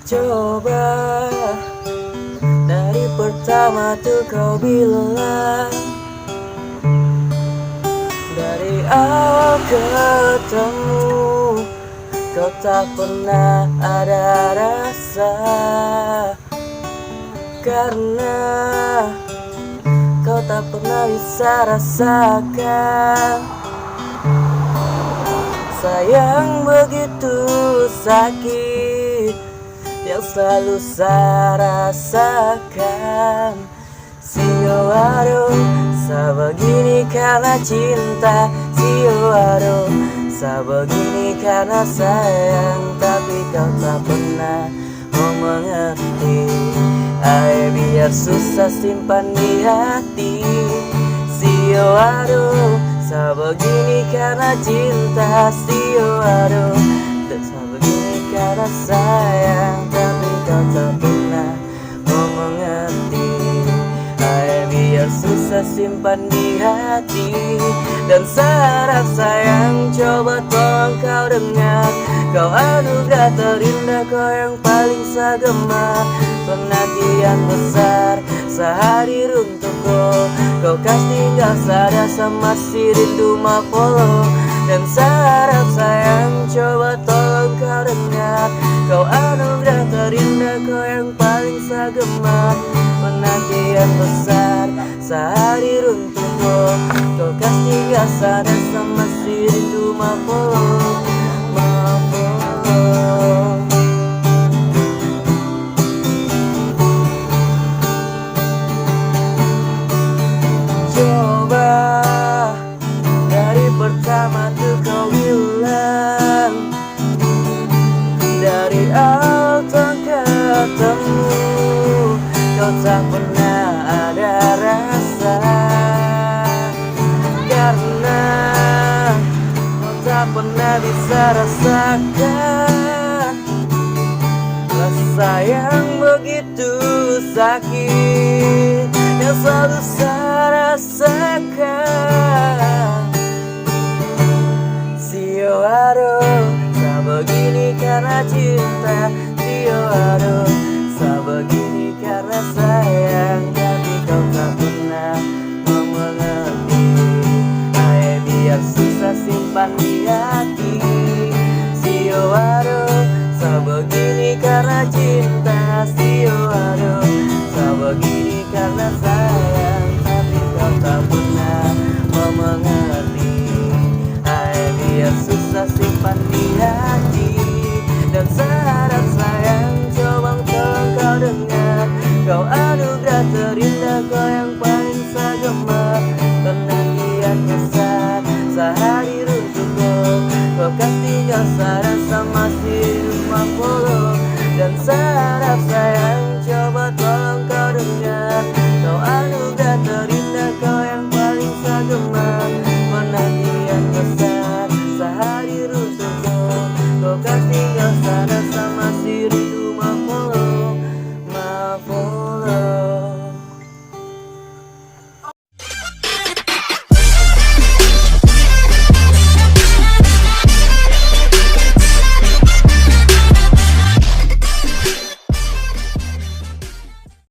Coba dari pertama tuh kau bilang, dari awal ketemu kau tak pernah ada rasa, karena kau tak pernah bisa rasakan sayang begitu sakit yang selalu saya rasakan. Sioaro, sa begini karena cinta. Sioaro, sa begini karena sayang. Tapi kau tak pernah mau mengerti. Ay, biar susah simpan di hati. Sioaro, sa begini karena cinta. Sioaro, sa begini karena sayang. Tapi kau tak pernah mau mengerti. Ay, biar susah simpan di hati. Dan saraf sayang, coba tolong kau dengar. Kau anugerah terindah, kau yang paling saya gemar. Perhatian besar sehadir untukku. Kau kas tinggal sada sama si rindu mapolo. Dan saraf sayang, coba tolong kau dengar. Kau anugerah terindah, kau yang paling saya gemar. Perhatian besar sehadir untukku. Kau kas tinggal sada sama si rindu mapolo. Coba dari pertama tuh kau bilang, dari awal ketemu kau tak pernah ada rasa, karena kau tak pernah bisa rasakan rasa yang begitu sakit